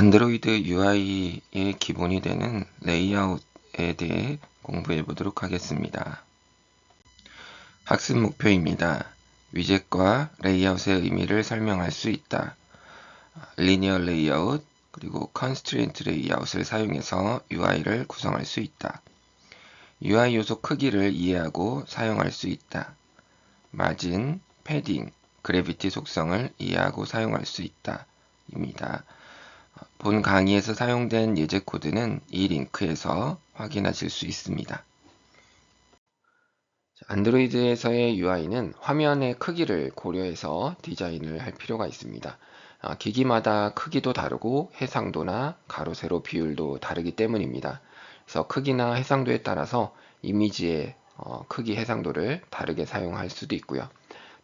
안드로이드 UI의 기본이 되는 레이아웃에 대해 공부해 보도록 하겠습니다. 학습 목표입니다. 위젯과 레이아웃의 의미를 설명할 수 있다. 리니어 레이아웃 그리고 컨스트레인트 레이아웃을 사용해서 UI를 구성할 수 있다. UI 요소 크기를 이해하고 사용할 수 있다. 마진, 패딩, 그래비티 속성을 이해하고 사용할 수 있다. 입니다. 본 강의에서 사용된 예제 코드는 이 링크에서 확인하실 수 있습니다. 안드로이드에서의 UI는 화면의 크기를 고려해서 디자인을 할 필요가 있습니다. 기기마다 크기도 다르고 해상도나 가로, 세로 비율도 다르기 때문입니다. 그래서 크기나 해상도에 따라서 이미지의 크기, 해상도를 다르게 사용할 수도 있고요.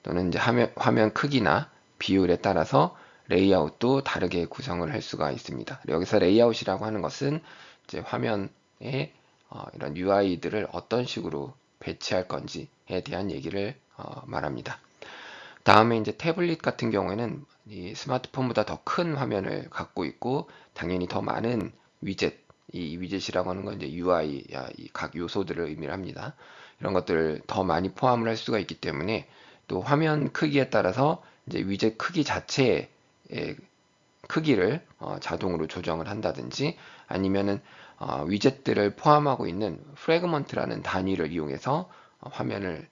또는 이제 화면 크기나 비율에 따라서 레이아웃도 다르게 구성을 할 수가 있습니다. 여기서 레이아웃이라고 하는 것은 이제 화면에 이런 UI들을 어떤 식으로 배치할 건지에 대한 얘기를 말합니다. 다음에 이제 태블릿 같은 경우에는 이 스마트폰보다 더 큰 화면을 갖고 있고 당연히 더 많은 위젯, 이 위젯이라고 하는 건 이제 UI, 각 요소들을 의미를 합니다. 이런 것들을 더 많이 포함을 할 수가 있기 때문에 또 화면 크기에 따라서 이제 위젯 크기 자체의 크기를 자동으로 조정을 한다든지 아니면은 위젯들을 포함하고 있는 프래그먼트라는 단위를 이용해서 화면을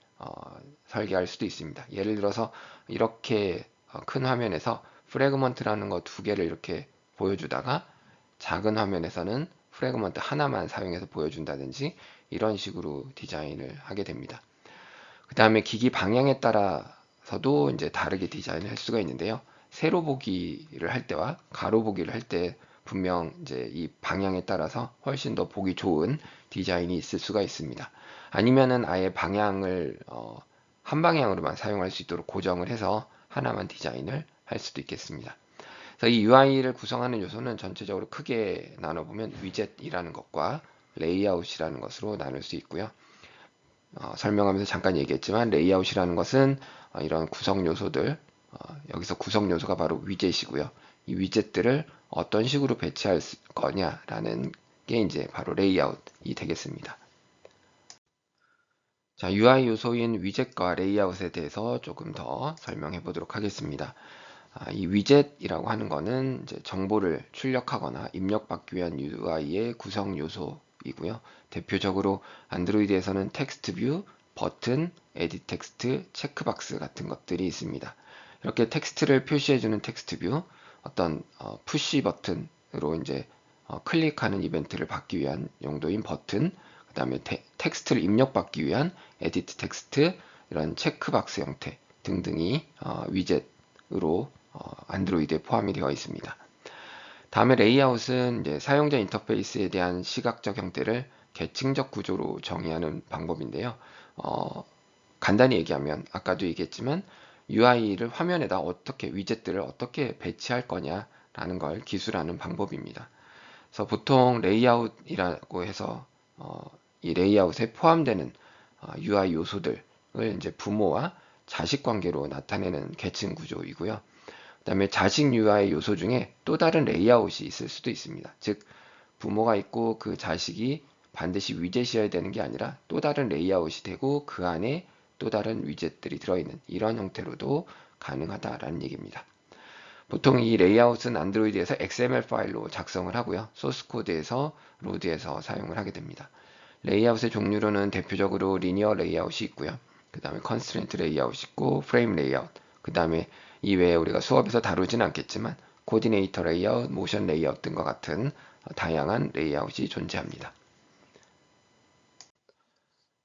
설계할 수도 있습니다. 예를 들어서 이렇게 큰 화면에서 프래그먼트라는 거 두 개를 이렇게 보여주다가 작은 화면에서는 프래그먼트 하나만 사용해서 보여준다든지 이런 식으로 디자인을 하게 됩니다. 그 다음에 기기 방향에 따라서도 이제 다르게 디자인을 할 수가 있는데요. 세로 보기를 할 때와 가로 보기를 할 때 분명 이제 이 방향에 따라서 훨씬 더 보기 좋은 디자인이 있을 수가 있습니다. 아니면은 아예 방향을 한 방향으로만 사용할 수 있도록 고정을 해서 하나만 디자인을 할 수도 있겠습니다. 그래서 이 UI를 구성하는 요소는 전체적으로 크게 나눠보면 위젯이라는 것과 레이아웃이라는 것으로 나눌 수 있고요. 설명하면서 잠깐 얘기했지만 레이아웃이라는 것은 이런 구성 요소들, 여기서 구성 요소가 바로 위젯이고요. 이 위젯들을 어떤 식으로 배치할 거냐라는 게 이제 바로 레이아웃이 되겠습니다. 자, UI 요소인 위젯과 레이아웃에 대해서 조금 더 설명해 보도록 하겠습니다. 이 위젯이라고 하는 거는 이제 정보를 출력하거나 입력받기 위한 UI의 구성 요소이고요. 대표적으로 안드로이드에서는 텍스트 뷰, 버튼, 에디트 텍스트, 체크박스 같은 것들이 있습니다. 이렇게 텍스트를 표시해주는 텍스트 뷰, 어떤 푸시 버튼으로 이제 클릭하는 이벤트를 받기 위한 용도인 버튼, 그 다음에 텍스트를 입력받기 위한 에디트 텍스트, 이런 체크박스 형태 등등이 위젯으로 안드로이드에 포함이 되어 있습니다. 다음에 레이아웃은 이제 사용자 인터페이스에 대한 시각적 형태를 계층적 구조로 정의하는 방법인데요. 간단히 얘기하면 아까도 얘기했지만 UI를 화면에다 어떻게 위젯들을 어떻게 배치할 거냐라는 걸 기술하는 방법입니다. 그래서 보통 레이아웃이라고 해서 이 레이아웃에 포함되는 UI 요소들을 이제 부모와 자식 관계로 나타내는 계층 구조이고요. 그다음에 자식 UI 요소 중에 또 다른 레이아웃이 있을 수도 있습니다. 즉 부모가 있고 그 자식이 반드시 위젯이어야 되는 게 아니라 또 다른 레이아웃이 되고 그 안에 또 다른 위젯들이 들어있는 이런 형태로도 가능하다라는 얘기입니다. 보통 이 레이아웃은 안드로이드에서 XML 파일로 작성을 하고요. 소스 코드에서 로드에서 사용을 하게 됩니다. 레이아웃의 종류로는 대표적으로 리니어 레이아웃이 있고요. 그 다음에 컨스트레인트 레이아웃이 있고 프레임 레이아웃, 그 다음에 이외에 우리가 수업에서 다루진 않겠지만 코디네이터 레이아웃, 모션 레이아웃 등과 같은 다양한 레이아웃이 존재합니다.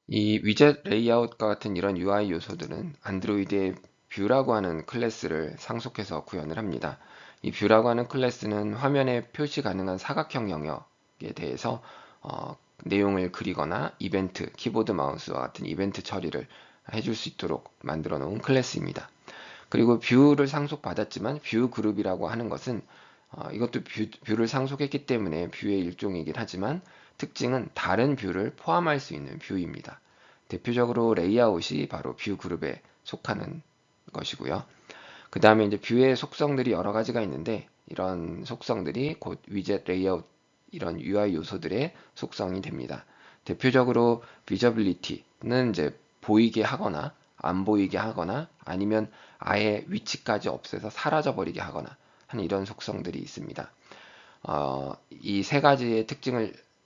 이 위젯 레이아웃과 같은 이런 UI 요소들은 안드로이드의 뷰라고 하는 클래스를 상속해서 구현을 합니다. 이 뷰라고 하는 클래스는 화면에 표시 가능한 사각형 영역에 대해서 내용을 그리거나 이벤트, 키보드 마우스와 같은 이벤트 처리를 해줄 수 있도록 만들어 놓은 클래스입니다. 그리고 뷰를 상속받았지만 뷰 그룹이라고 하는 것은 이것도 뷰를 상속했기 때문에 뷰의 일종이긴 하지만 특징은 다른 뷰를 포함할 수 있는 뷰입니다. 대표적으로 레이아웃이 바로 뷰 그룹에 속하는 것이고요. 그 다음에 이제 뷰의 속성들이 여러 가지가 있는데 이런 속성들이 곧 위젯 레이아웃 이런 UI 요소들의 속성이 됩니다. 대표적으로 비저빌리티는 이제 보이게 하거나 안 보이게 하거나 아니면 아예 위치까지 없애서 사라져 버리게 하거나 하는 이런 속성들이 있습니다. 이 세 가지의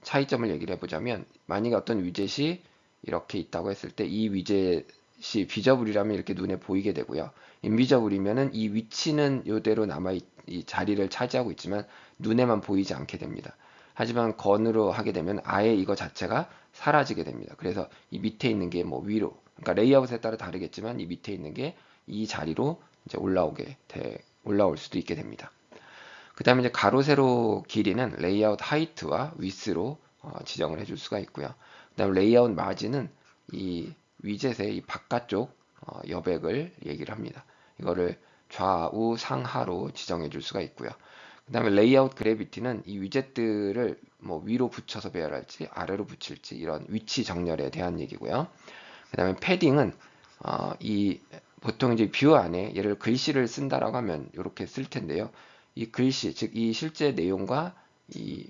차이점을 얘기를 해보자면, 만약에 어떤 위젯이 이렇게 있다고 했을 때 이 위젯이 비저블이라면 이렇게 눈에 보이게 되고요. 인비저블이면은 이 위치는 이대로 이 자리를 차지하고 있지만 눈에만 보이지 않게 됩니다. 하지만 건으로 하게 되면 아예 이거 자체가 사라지게 됩니다. 그래서 이 밑에 있는 게 뭐 위로, 그러니까 레이아웃에 따라 다르겠지만 이 밑에 있는 게 이 자리로 이제 올라올 수도 있게 됩니다. 그 다음에 이제 가로 세로 길이는 레이아웃 하이트와 위스로 지정을 해줄 수가 있고요. 그 다음에 레이아웃 마진은 이 위젯의 이 바깥쪽 여백을 얘기를 합니다. 이거를 좌우 상하로 지정해 줄 수가 있고요. 그 다음에 레이아웃 그래비티는 이 위젯들을 뭐 위로 붙여서 배열할지 아래로 붙일지 이런 위치 정렬에 대한 얘기고요. 그 다음에 패딩은 이 보통 이제 뷰 안에 예를 글씨를 쓴다라고 하면 이렇게 쓸 텐데요. 이 글씨, 즉 이 실제 내용과 이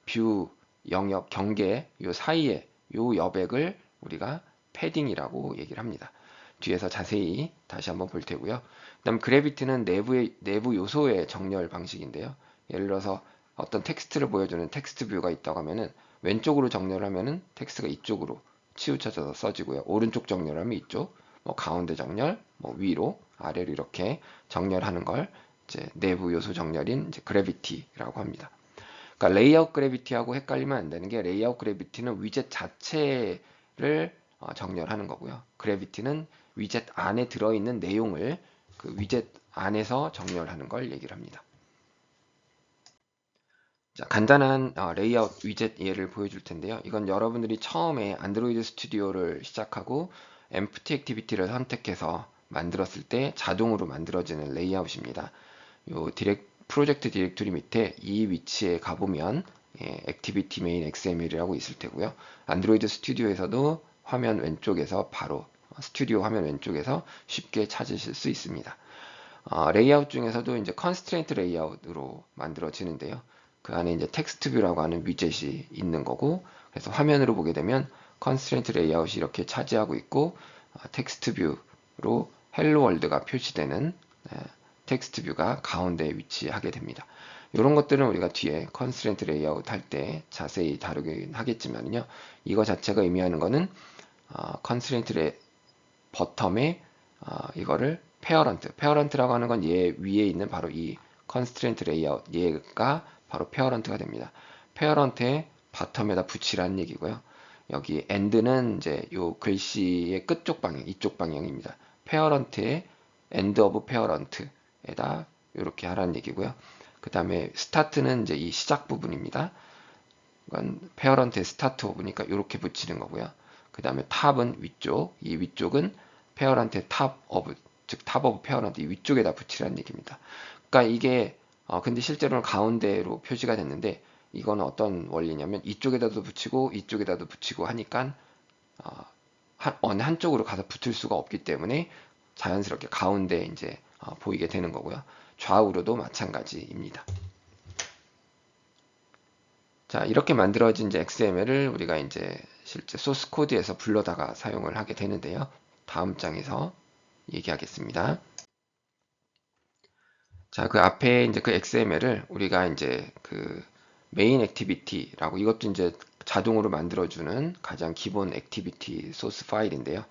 뷰 영역 경계 요 사이에 요 여백을 우리가 패딩이라고 얘기를 합니다. 뒤에서 자세히 다시 한번 볼 테고요. 그다음 그래비티는 내부 요소의 정렬 방식인데요. 예를 들어서 어떤 텍스트를 보여주는 텍스트 뷰가 있다고 하면은 왼쪽으로 정렬하면은 텍스트가 이쪽으로 치우쳐져서 써지고요. 오른쪽 정렬하면 이쪽, 뭐 가운데 정렬, 뭐 위로, 아래로 이렇게 정렬하는 걸 이제 내부 요소 정렬인 이제 그래비티라고 합니다. 그러니까 레이아웃 그래비티하고 헷갈리면 안 되는 게, 레이아웃 그래비티는 위젯 자체를 정렬하는 거고요. 그래비티는 위젯 안에 들어있는 내용을 그 위젯 안에서 정렬하는 걸 얘기를 합니다. 자, 간단한 레이아웃 위젯 예를 보여줄 텐데요. 이건 여러분들이 처음에 안드로이드 스튜디오를 시작하고 Empty 액티비티를 선택해서 만들었을 때 자동으로 만들어지는 레이아웃입니다. 요 프로젝트 디렉토리 밑에 이 위치에 가보면 액티비티 메인 XML이라고 있을 테고요. 안드로이드 스튜디오에서도 화면 왼쪽에서 바로 스튜디오 화면 왼쪽에서 쉽게 찾으실 수 있습니다. 레이아웃 중에서도 이제 컨스트레인트 레이아웃으로 만들어지는데요. 그 안에 이제 텍스트 뷰라고 하는 위젯이 있는 거고, 그래서 화면으로 보게 되면 컨스트레인트 레이아웃이 이렇게 차지하고 있고, 텍스트 뷰로 헬로 월드가 표시되는 텍스트 뷰가 가운데에 위치하게 됩니다. 이런 것들은 우리가 뒤에 컨스트레인트 레이아웃 할 때 자세히 다루긴 하겠지만요. 이거 자체가 의미하는 거는 컨스트레인트 버텀에 이거를 페어런트라고 하는 건 얘 위에 있는 바로 이 컨스트레인트 레이아웃 얘가 바로 페어런트가 됩니다. 페어런트에 바텀에다 붙이라는 얘기고요. 여기 end는 이제 요 글씨의 끝쪽 방향, 이쪽 방향입니다. 페어런트에 end of parent에다 이렇게 하라는 얘기고요. 그 다음에 start는 이제 이 시작 부분입니다. 이건 페어런트의 스타트 오브니까 이렇게 붙이는 거고요. 그 다음에 탑은 위쪽, 이 위쪽은 페어런트의 탑 오브, 즉 탑 오브 페어런트 이 위쪽에다 붙이라는 얘기입니다. 그러니까 이게 근데 실제로는 가운데로 표시가 됐는데, 이거는 어떤 원리냐면 이쪽에다도 붙이고 이쪽에다도 붙이고 하니까 어느 한쪽으로 가서 붙을 수가 없기 때문에 자연스럽게 가운데 이제 보이게 되는 거고요. 좌우로도 마찬가지입니다. 자, 이렇게 만들어진 이제 XML을 우리가 이제 실제 소스 코드에서 불러다가 사용을 하게 되는데요. 다음 장에서 얘기하겠습니다. 자, 그 앞에 이제 그 XML을 우리가 이제 그 메인 액티비티라고, 이것도 이제 자동으로 만들어주는 가장 기본 액티비티 소스 파일인데요.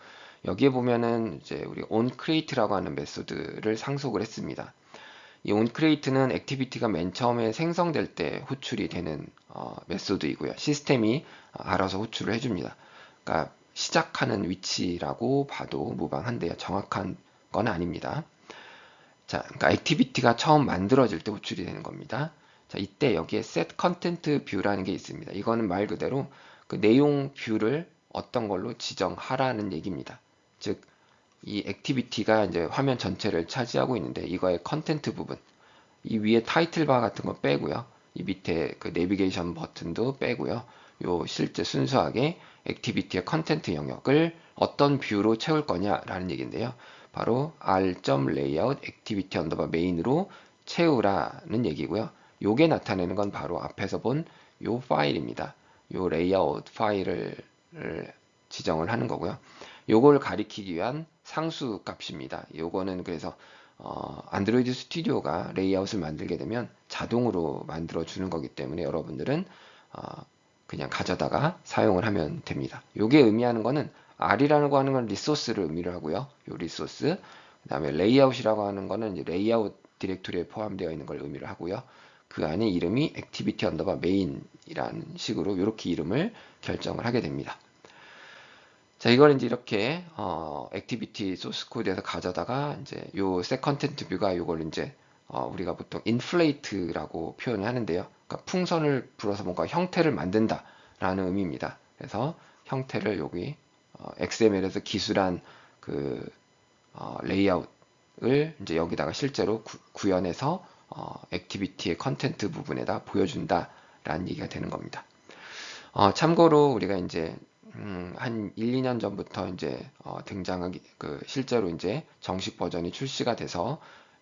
여기에 보면은 이제 우리 onCreate라고 하는 메소드를 상속을 했습니다. 이 onCreate는 액티비티가 맨 처음에 생성될 때 호출이 되는 메소드이고요. 시스템이 알아서 호출을 해줍니다. 그러니까 시작하는 위치라고 봐도 무방한데요. 정확한 건 아닙니다. 자, 그러니까 액티비티가 처음 만들어질 때 호출이 되는 겁니다. 자, 이때 여기에 set content view라는 게 있습니다. 이거는 말 그대로 그 내용 뷰를 어떤 걸로 지정하라는 얘기입니다. 즉, 이 액티비티가 이제 화면 전체를 차지하고 있는데 이거의 컨텐트 부분, 이 위에 타이틀 바 같은 거 빼고요. 이 밑에 그 내비게이션 버튼도 빼고요. 요 실제 순수하게 액티비티의 컨텐트 영역을 어떤 뷰로 채울 거냐라는 얘기인데요. 바로 r.layout activity_main으로 채우라는 얘기고요. 요게 나타내는 건 바로 앞에서 본 요 파일입니다. 요 레이아웃 파일을 지정을 하는 거고요. 요걸 가리키기 위한 상수 값입니다. 요거는 그래서 안드로이드 스튜디오가 레이아웃을 만들게 되면 자동으로 만들어 주는 거기 때문에 여러분들은 그냥 가져다가 사용을 하면 됩니다. 요게 의미하는 거는 R이라고 하는 건 리소스를 의미를 하고요. 요 리소스. 그다음에 레이아웃이라고 하는 거는 이제 레이아웃 디렉토리에 포함되어 있는 걸 의미를 하고요. 그 안에 이름이 액티비티 언더바 메인이라는 식으로 이렇게 이름을 결정을 하게 됩니다. 자, 이걸 이제 이렇게 액티비티 소스 코드에서 가져다가 이제 요 set content 뷰가 요걸 이제 우리가 보통 inflate라고 표현을 하는데요. 그러니까 풍선을 불어서 뭔가 형태를 만든다라는 의미입니다. 그래서 형태를 여기 XML에서 기술한 그 레이아웃을 이제 여기다가 실제로 구현해서 액티비티의 컨텐트 부분에다 보여준다라는 얘기가 되는 겁니다. 참고로 우리가 이제 한 1, 2년 전부터 이제 등장하기 실제로 이제 정식 버전이 출시가 돼서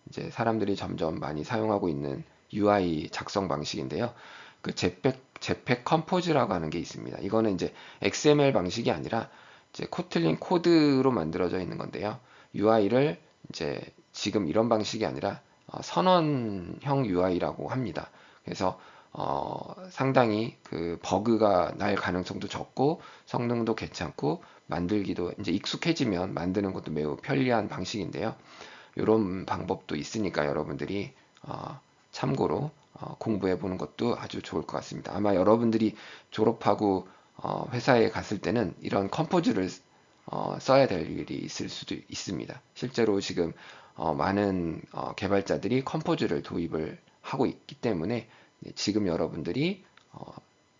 이제 사람들이 점점 많이 사용하고 있는 UI 작성 방식인데요. 그 제팩 컴포즈라고 하는 게 있습니다. 이거는 이제 XML 방식이 아니라 이제 코틀린 코드로 만들어져 있는 건데요. UI를 이제 지금 이런 방식이 아니라 선언형 UI라고 합니다. 그래서 상당히 그 버그가 날 가능성도 적고 성능도 괜찮고 만들기도 이제 익숙해지면 만드는 것도 매우 편리한 방식인데요. 이런 방법도 있으니까 여러분들이 참고로 공부해 보는 것도 아주 좋을 것 같습니다. 아마 여러분들이 졸업하고 회사에 갔을 때는 이런 컴포즈를 써야 될 일이 있을 수도 있습니다. 실제로 지금 많은 개발자들이 컴포즈를 도입을 하고 있기 때문에 지금 여러분들이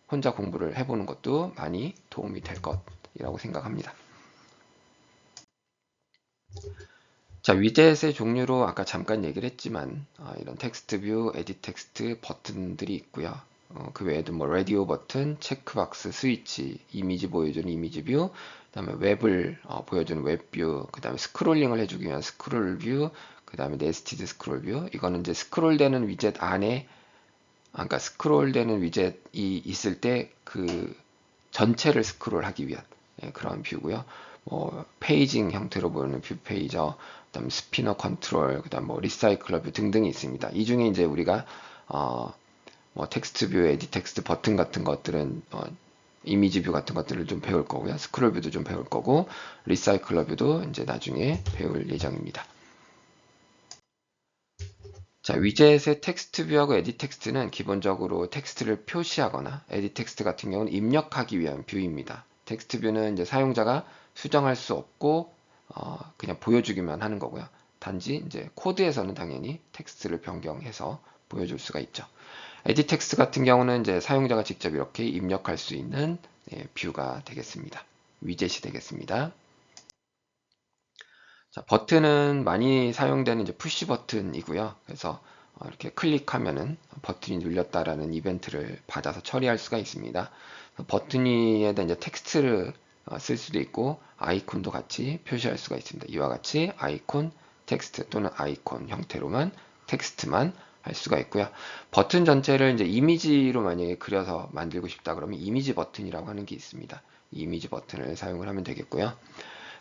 혼자 공부를 해보는 것도 많이 도움이 될 것이라고 생각합니다. 자, 위젯의 종류로 아까 잠깐 얘기를 했지만 이런 텍스트 뷰, 에디트 텍스트 버튼들이 있고요. 그 외에도 뭐 라디오 버튼, 체크박스, 스위치, 이미지 보여주는 이미지 뷰, 그다음에 웹을 보여주는 웹 뷰, 그다음에 스크롤링을 해주기 위한 스크롤 뷰, 그다음에 네스티드 스크롤 뷰. 이거는 이제 스크롤되는 위젯 안에 그러니까 스크롤되는 위젯이 있을 때 그 전체를 스크롤하기 위한 그런 뷰고요. 뭐 페이징 형태로 보이는 뷰 페이저, 그다음 스피너 컨트롤, 그다음 뭐 리사이클러 뷰 등등이 있습니다. 이 중에 이제 우리가 뭐 텍스트 뷰, 에디 텍스트 버튼 같은 것들은 이미지 뷰 같은 것들을 좀 배울 거고요. 스크롤 뷰도 좀 배울 거고 리사이클러 뷰도 이제 나중에 배울 예정입니다. 자, 위젯의 텍스트 뷰하고 에디 텍스트는 기본적으로 텍스트를 표시하거나 에디 텍스트 같은 경우는 입력하기 위한 뷰입니다. 텍스트 뷰는 이제 사용자가 수정할 수 없고 그냥 보여주기만 하는 거고요. 단지 이제 코드에서는 당연히 텍스트를 변경해서 보여줄 수가 있죠. 에디 텍스트 같은 경우는 이제 사용자가 직접 이렇게 입력할 수 있는 뷰가 되겠습니다. 위젯이 되겠습니다. 자, 버튼은 많이 사용되는 이제 푸시 버튼이고요. 그래서 이렇게 클릭하면은 버튼이 눌렸다라는 이벤트를 받아서 처리할 수가 있습니다. 버튼 위에다 이제 텍스트를 쓸 수도 있고 아이콘도 같이 표시할 수가 있습니다. 이와 같이 아이콘, 텍스트 또는 아이콘 형태로만 텍스트만 할 수가 있고요. 버튼 전체를 이제 이미지로 만약에 그려서 만들고 싶다 그러면 이미지 버튼이라고 하는 게 있습니다. 이미지 버튼을 사용을 하면 되겠고요.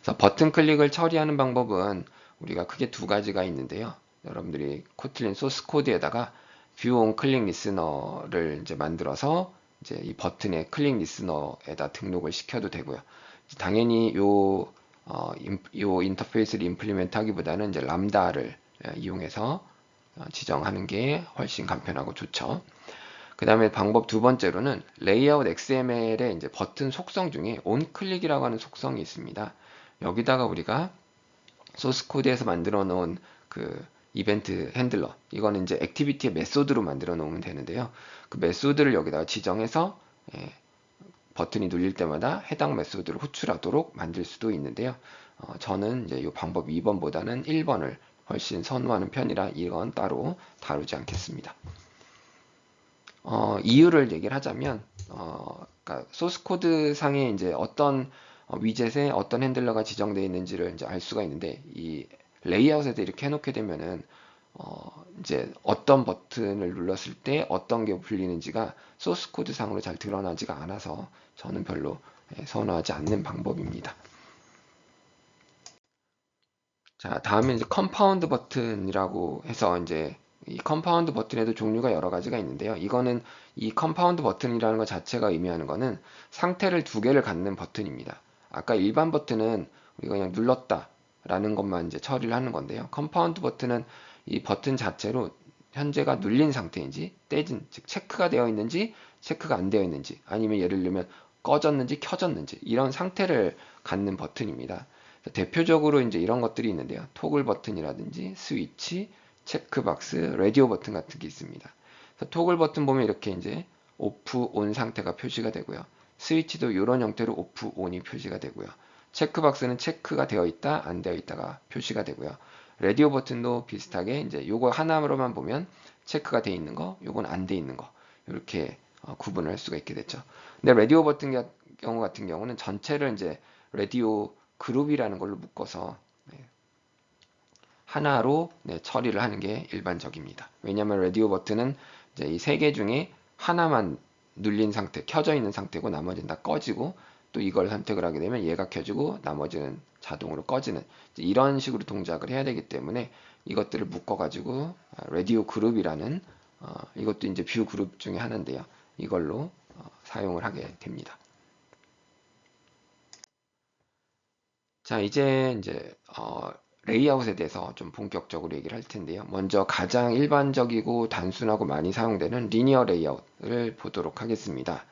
그래서 버튼 클릭을 처리하는 방법은 우리가 크게 두 가지가 있는데요. 여러분들이 코틀린 소스 코드에다가 뷰 온 클릭 리스너를 이제 만들어서 이제 이 버튼의 클릭 리스너에다 등록을 시켜도 되고요. 당연히 요 인터페이스를 임플리멘트 하기보다는 이제 람다를 이용해서 지정하는 게 훨씬 간편하고 좋죠. 그 다음에 방법 두 번째로는 레이아웃 XML의 이제 버튼 속성 중에 온클릭이라고 하는 속성이 있습니다. 여기다가 우리가 소스 코드에서 만들어 놓은 그 이벤트 핸들러, 이거는 이제 액티비티의 메소드로 만들어 놓으면 되는데요. 그 메소드를 여기다가 지정해서 버튼이 눌릴 때마다 해당 메소드를 호출하도록 만들 수도 있는데요. 저는 이제 이 방법 2번보다는 1번을 훨씬 선호하는 편이라 이건 따로 다루지 않겠습니다. 이유를 얘기를 하자면, 그러니까 소스 코드 상에 이제 어떤 위젯에 어떤 핸들러가 지정되어 있는지를 이제 알 수가 있는데, 이 레이아웃에도 이렇게 해놓게 되면은, 이제 어떤 버튼을 눌렀을 때 어떤 게 불리는지가 소스 코드 상으로 잘 드러나지가 않아서 저는 별로 선호하지 않는 방법입니다. 자, 다음에 이제 컴파운드 버튼이라고 해서 이제 이 컴파운드 버튼에도 종류가 여러 가지가 있는데요. 이거는 이 컴파운드 버튼이라는 것 자체가 의미하는 거는 상태를 두 개를 갖는 버튼입니다. 아까 일반 버튼은 우리가 그냥 눌렀다 라는 것만 이제 처리를 하는 건데요. 컴파운드 버튼은 이 버튼 자체로 현재가 눌린 상태인지 떼진, 즉 체크가 되어 있는지 체크가 안 되어 있는지 아니면 예를 들면 꺼졌는지 켜졌는지 이런 상태를 갖는 버튼입니다. 대표적으로 이제 이런 것들이 있는데요. 토글 버튼이라든지 스위치, 체크박스, 라디오 버튼 같은 게 있습니다. 토글 버튼 보면 이렇게 이제 오프, 온 상태가 표시가 되고요. 스위치도 이런 형태로 오프, 온이 표시가 되고요. 체크박스는 체크가 되어 있다, 안 되어 있다가 표시가 되고요. 라디오 버튼도 비슷하게 이제 요거 하나로만 보면 체크가 되어 있는 거, 요건 안 되어 있는 거 이렇게 구분을 할 수가 있게 됐죠. 근데 라디오 버튼 경우 같은 경우는 전체를 이제 라디오 그룹이라는 걸로 묶어서 하나로 처리를 하는 게 일반적입니다. 왜냐하면 라디오 버튼은 이제 이 세 개 중에 하나만 눌린 상태, 켜져 있는 상태고 나머지는 다 꺼지고 또 이걸 선택을 하게 되면 얘가 켜지고 나머지는 자동으로 꺼지는 이런 식으로 동작을 해야 되기 때문에 이것들을 묶어가지고 라디오 그룹이라는 이것도 이제 뷰 그룹 중에 하나인데요. 이걸로 사용을 하게 됩니다. 자, 이제 레이아웃에 대해서 좀 본격적으로 얘기를 할 텐데요. 먼저 가장 일반적이고 단순하고 많이 사용되는 리니어 레이아웃을 보도록 하겠습니다.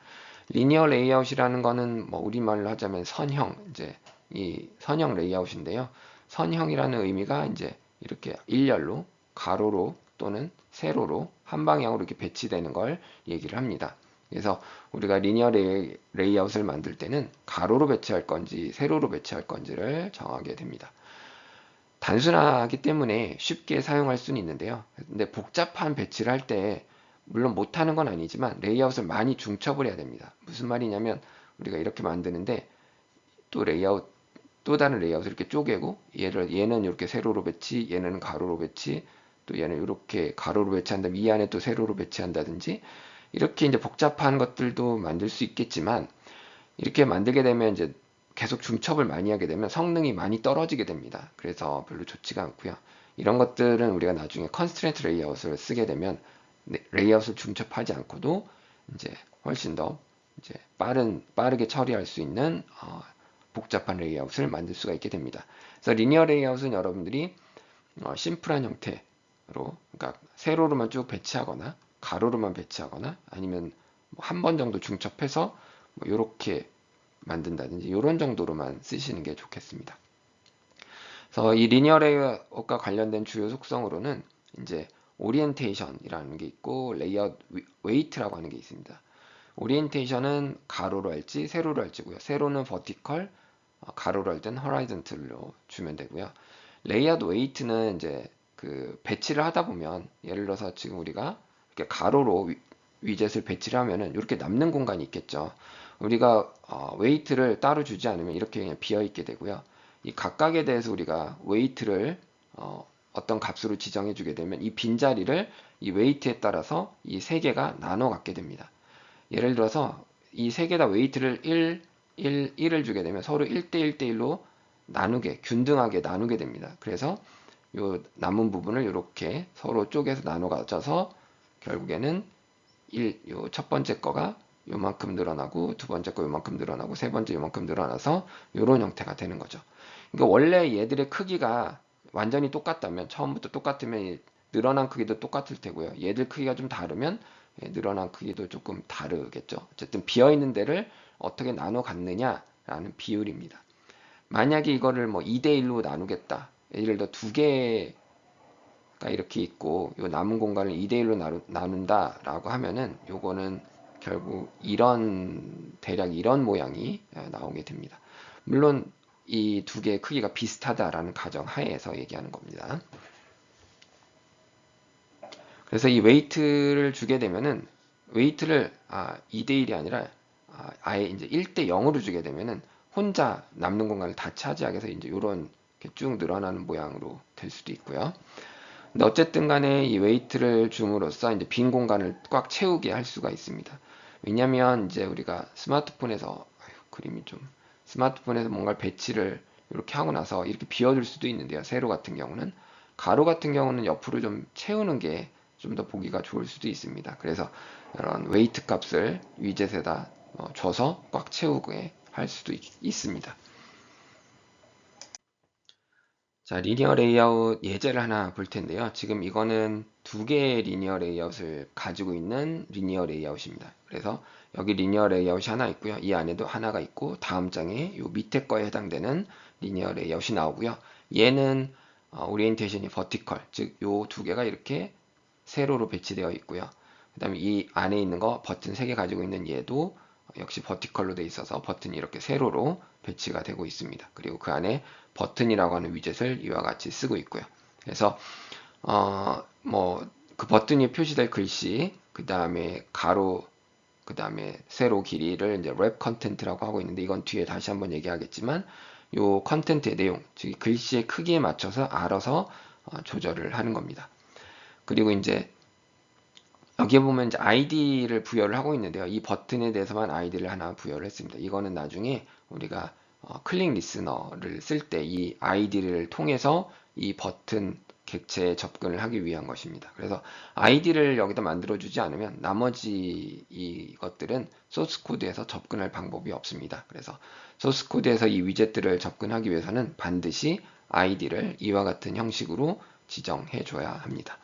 리니어 레이아웃이라는 거는 뭐 우리말로 하자면 선형, 이제 이 선형 레이아웃인데요. 선형이라는 의미가 이제 이렇게 일렬로, 가로로 또는 세로로 한 방향으로 이렇게 배치되는 걸 얘기를 합니다. 그래서 우리가 리니어 레이아웃을 만들 때는 가로로 배치할 건지 세로로 배치할 건지를 정하게 됩니다. 단순하기 때문에 쉽게 사용할 수는 있는데요. 근데 복잡한 배치를 할 때 물론 못하는 건 아니지만 레이아웃을 많이 중첩을 해야 됩니다. 무슨 말이냐면 우리가 이렇게 만드는데 또 레이아웃 또 다른 레이아웃을 이렇게 쪼개고 얘는 이렇게 세로로 배치, 얘는 가로로 배치, 또 얘는 이렇게 가로로 배치한 다음 이 안에 또 세로로 배치한다든지 이렇게 이제 복잡한 것들도 만들 수 있겠지만 이렇게 만들게 되면 이제 계속 중첩을 많이 하게 되면 성능이 많이 떨어지게 됩니다. 그래서 별로 좋지가 않고요. 이런 것들은 우리가 나중에 컨스트레인트 레이아웃을 쓰게 되면 레이아웃을 중첩하지 않고도 이제 훨씬 더 이제 빠르게 처리할 수 있는 복잡한 레이아웃을 만들 수가 있게 됩니다. 그래서 리니어 레이아웃은 여러분들이 심플한 형태로, 그러니까 세로로만 쭉 배치하거나 가로로만 배치하거나 아니면 한 번 정도 중첩해서 이렇게 만든다든지 이런 정도로만 쓰시는 게 좋겠습니다. 그래서 이 리니어 레이아웃과 관련된 주요 속성으로는 이제 오리엔테이션이라는 게 있고 레이아웃 웨이트라고 하는 게 있습니다. 오리엔테이션은 가로로 할지 세로로 할지고요. 세로는 버티컬, 가로로 할 때는 호라이즌틀로 주면 되고요. 레이아웃 웨이트는 이제 그 배치를 하다 보면 예를 들어서 지금 우리가 이렇게 가로로 위젯을 배치를 하면은 이렇게 남는 공간이 있겠죠. 우리가 웨이트를 따로 주지 않으면 이렇게 그냥 비어 있게 되고요. 이 각각에 대해서 우리가 웨이트를 어떤 값으로 지정해 주게 되면 이 빈자리를 이 웨이트에 따라서 이 세 개가 나눠 갖게 됩니다. 예를 들어서 이 세 개 다 웨이트를 1, 1을 주게 되면 서로 1대 1대 1로 균등하게 나누게 됩니다. 그래서 요 남은 부분을 이렇게 서로 쪼개서 나눠 가져서 결국에는 요 첫 번째 거가 요만큼 늘어나고 두 번째 거 요만큼 늘어나고 세 번째 요만큼 늘어나서 요런 형태가 되는 거죠. 그러니까 원래 얘들의 크기가 완전히 똑같다면 처음부터 똑같으면 늘어난 크기도 똑같을 테고요. 얘들 크기가 좀 다르면 늘어난 크기도 조금 다르겠죠. 어쨌든 비어있는 데를 어떻게 나눠 갖느냐라는 비율입니다. 만약에 이거를 뭐 2대1로 나누겠다. 예를 들어 두 개가 이렇게 있고 요 남은 공간을 2대1로 나눈다라고 하면은 요거는 결국 대략 이런 모양이 나오게 됩니다. 물론 이 두 개의 크기가 비슷하다라는 가정 하에서 얘기하는 겁니다. 그래서 이 웨이트를 주게 되면은 웨이트를 2대1이 아니라 아예 이제 1대 0으로 주게 되면은 혼자 남는 공간을 다 차지하게 해서 이제 이런 쭉 늘어나는 모양으로 될 수도 있고요. 근데 어쨌든 간에 이 웨이트를 줌으로써 이제 빈 공간을 꽉 채우게 할 수가 있습니다. 왜냐면 이제 우리가 스마트폰에서 그림이 좀 스마트폰에서 뭔가 배치를 이렇게 하고 나서 이렇게 비워줄 수도 있는데요. 세로 같은 경우는 가로 같은 경우는 옆으로 좀 채우는 게 좀 더 보기가 좋을 수도 있습니다. 그래서 이런 웨이트 값을 위젯에다 줘서 꽉 채우게 할 수도 있습니다. 자, 리니어 레이아웃 예제를 하나 볼 텐데요. 지금 이거는 두 개의 리니어 레이아웃을 가지고 있는 리니어 레이아웃입니다. 그래서 여기 리니어 레이아웃이 하나 있고요. 이 안에도 하나가 있고 다음 장에 이 밑에 거에 해당되는 리니어 레이아웃이 나오고요. 얘는 오리엔테이션이 버티컬, 즉 요 두 개가 이렇게 세로로 배치되어 있고요. 그 다음에 이 안에 있는 거 버튼 3개 가지고 있는 얘도 역시 버티컬로 되어 있어서 버튼이 이렇게 세로로 배치가 되고 있습니다. 그리고 그 안에 버튼이라고 하는 위젯을 이와 같이 쓰고 있고요. 그래서 뭐 그 버튼이 표시될 글씨, 그 다음에 가로, 그 다음에 세로 길이를 이제 랩 컨텐트라고 하고 있는데 이건 뒤에 다시 한번 얘기하겠지만 요 컨텐트의 내용, 즉 글씨의 크기에 맞춰서 알아서 조절을 하는 겁니다. 그리고 이제 여기에 보면 이제 아이디를 부여를 하고 있는데요. 이 버튼에 대해서만 아이디를 하나 부여를 했습니다. 이거는 나중에 우리가 클릭 리스너를 쓸 때 이 아이디를 통해서 이 버튼 객체에 접근을 하기 위한 것입니다. 그래서 아이디를 여기다 만들어주지 않으면 나머지 이것들은 소스 코드에서 접근할 방법이 없습니다. 그래서 소스 코드에서 이 위젯들을 접근하기 위해서는 반드시 아이디를 이와 같은 형식으로 지정해 줘야 합니다.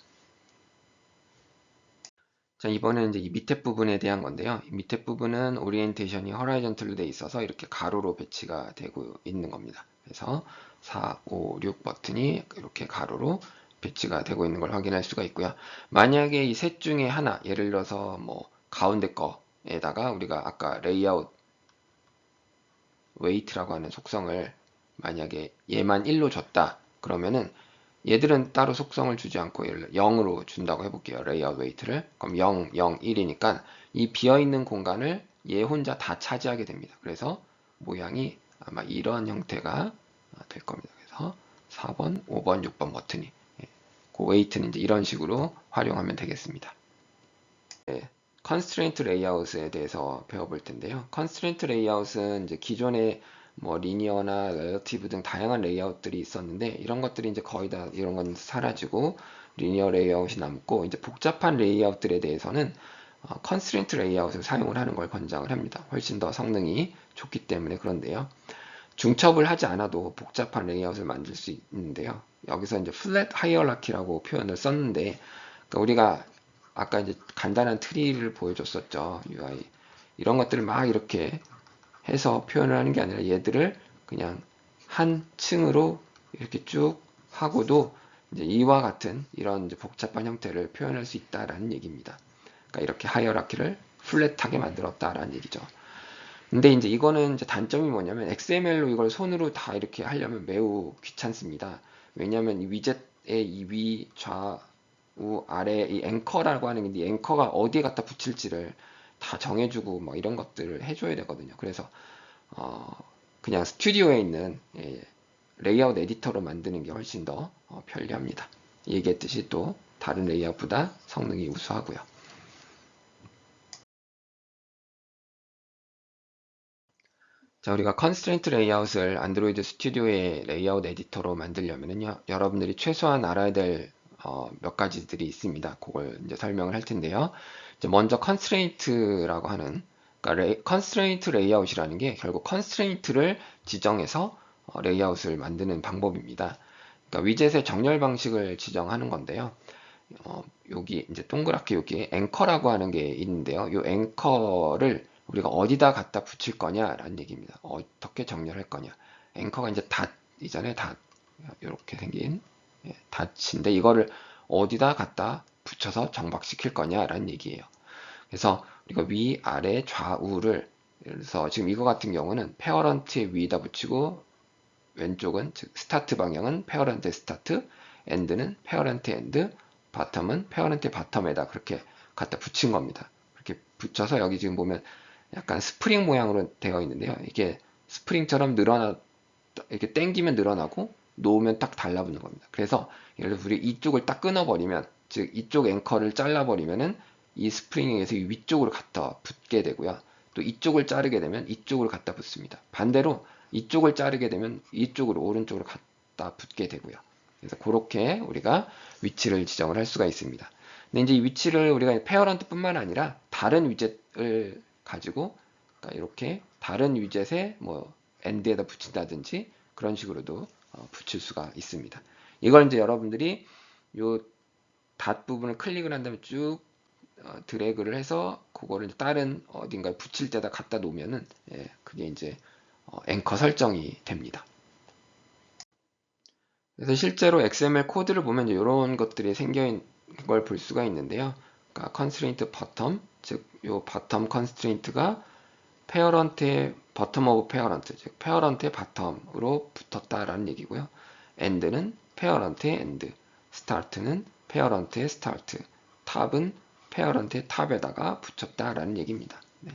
자, 이번엔 이제 이 밑에 부분에 대한 건데요. 이 밑에 부분은 오리엔테이션이 허라이전틀로 돼 있어서 이렇게 가로로 배치가 되고 있는 겁니다. 그래서 4, 5, 6 버튼이 이렇게 가로로 배치가 되고 있는 걸 확인할 수가 있고요. 만약에 이 셋 중에 하나, 예를 들어서 뭐 가운데 거에다가 우리가 아까 레이아웃 웨이트라고 하는 속성을 만약에 얘만 1로 줬다. 그러면은 얘들은 따로 속성을 주지 않고 0으로 준다고 해볼게요. 레이아웃 웨이트를. 그럼 0, 0, 1이니까 이 비어있는 공간을 얘 혼자 다 차지하게 됩니다. 그래서 모양이 아마 이런 형태가 될 겁니다. 그래서 4번, 5번, 6번 버튼이 그 웨이트는 이제 이런 식으로 활용하면 되겠습니다. 네, 컨스트레인트 레이아웃에 대해서 배워볼 텐데요. 컨스트레인트 레이아웃은 이제 기존에 뭐 리니어나 렐러티브 등 다양한 레이아웃들이 있었는데 이런 것들이 이제 거의 다 이런 건 사라지고 리니어 레이아웃이 남고 이제 복잡한 레이아웃들에 대해서는 컨스트레인트 레이아웃을 사용을 하는 걸 권장을 합니다. 훨씬 더 성능이 좋기 때문에 그런데요. 중첩을 하지 않아도 복잡한 레이아웃을 만들 수 있는데요. 여기서 이제 플랫 하이어라키라고 표현을 썼는데 그러니까 우리가 아까 이제 간단한 트리를 보여줬었죠. UI. 이런 것들을 막 이렇게 해서 표현을 하는 게 아니라 얘들을 그냥 한 층으로 이렇게 쭉 하고도 이제 이와 같은 이런 이제 복잡한 형태를 표현할 수 있다라는 얘기입니다. 그러니까 이렇게 하이어라키를 플랫하게 만들었다라는 얘기죠. 근데 이제 이거는 이제 단점이 뭐냐면 XML로 이걸 손으로 다 이렇게 하려면 매우 귀찮습니다. 왜냐하면 이 위젯의 이 위, 좌, 우, 아래 이 앵커라고 하는 게 앵커가 어디에 갖다 붙일지를 다 정해주고 뭐 이런 것들을 해줘야 되거든요. 그래서 어, 그냥 스튜디오에 있는 레이아웃 에디터로 만드는 게 훨씬 더 편리합니다. 얘기했듯이 또 다른 레이아웃보다 성능이 우수하고요. 자, 우리가 컨스트레인트 레이아웃을 안드로이드 스튜디오의 레이아웃 에디터로 만들려면요, 여러분들이 최소한 알아야 될 몇 가지들이 있습니다. 그걸 이제 설명을 할 텐데요. 이제 먼저 컨스트레인트라고 하는, 그러니까 컨스트레인트 레이아웃이라는 게 결국 컨스트레인트를 지정해서 레이아웃을 만드는 방법입니다. 그러니까 위젯의 정렬 방식을 지정하는 건데요. 여기 이제 동그랗게 여기 앵커라고 하는 게 있는데요. 이 앵커를 우리가 어디다 갖다 붙일 거냐라는 얘기입니다. 어떻게 정렬할 거냐. 앵커가 이제 닷이잖아요. 닷. 이렇게 생긴 닷인데 이거를 어디다 갖다 붙여서 정박시킬 거냐라는 얘기예요. 그래서 우리가 위, 아래, 좌우를 그래서 지금 이거 같은 경우는 페어런트의 위에다 붙이고 왼쪽은 즉 스타트 방향은 페어런트 스타트, 엔드는 페어런트 엔드, 바텀은 페어런트 바텀에다 그렇게 갖다 붙인 겁니다. 그렇게 붙여서 여기 지금 보면 약간 스프링 모양으로 되어 있는데요. 이게 스프링처럼 이렇게 당기면 늘어나고 놓으면 딱 달라붙는 겁니다. 그래서 예를 들어 우리 이쪽을 딱 끊어버리면, 즉 이쪽 앵커를 잘라버리면은 이 스프링에 의해서 이 위쪽으로 갖다 붙게 되고요. 또 이쪽을 자르게 되면 이쪽으로 갖다 붙습니다. 반대로 이쪽을 자르게 되면 이쪽으로 오른쪽으로 갖다 붙게 되고요. 그래서 그렇게 우리가 위치를 지정을 할 수가 있습니다. 근데 이제 이 위치를 우리가 페어런트뿐만 아니라 다른 위젯을 가지고, 그러니까 이렇게 다른 위젯에 뭐 엔드에다 붙인다든지 그런 식으로도 붙일 수가 있습니다. 이걸 이제 여러분들이 요 닷 부분을 클릭을 한 다음에 쭉 드래그를 해서 그거를 다른 어딘가에 붙일 때다 갖다 놓으면은, 예, 그게 이제 앵커 설정이 됩니다. 그래서 실제로 XML 코드를 보면 이런 것들이 생겨 있는 걸 볼 수가 있는데요. 그러니까 constraint bottom, 즉 요 bottom constraint가 페어런트의 bottom of parent, 즉 페어런트의 바텀으로 붙었다라는 얘기고요. end는 페어런트의 end, start는 페어런트의 start, 탑은 페어런트의 탑에다가 붙였다라는 얘기입니다. 네.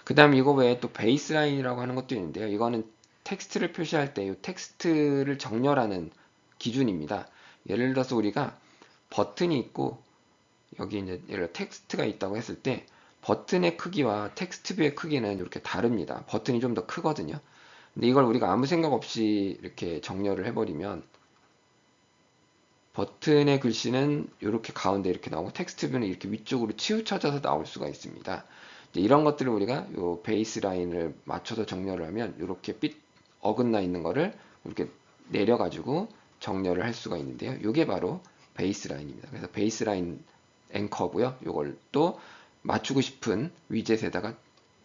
그 다음 이거 외에 또 베이스라인이라고 하는 것도 있는데요. 이거는 텍스트를 표시할 때 이 텍스트를 정렬하는 기준입니다. 예를 들어서 우리가 버튼이 있고 여기 이제 예를 들어 텍스트가 있다고 했을 때 버튼의 크기와 텍스트 뷰의 크기는 이렇게 다릅니다. 버튼이 좀 더 크거든요. 근데 이걸 우리가 아무 생각 없이 이렇게 정렬을 해버리면 버튼의 글씨는 이렇게 가운데 이렇게 나오고 텍스트 뷰는 이렇게 위쪽으로 치우쳐져서 나올 수가 있습니다. 이런 것들을 우리가 요 베이스 라인을 맞춰서 정렬을 하면 이렇게 어긋나 있는 거를 이렇게 내려가지고 정렬을 할 수가 있는데요. 이게 바로 베이스 라인입니다. 그래서 베이스 라인 앵커고요. 이걸 또 맞추고 싶은 위젯에다가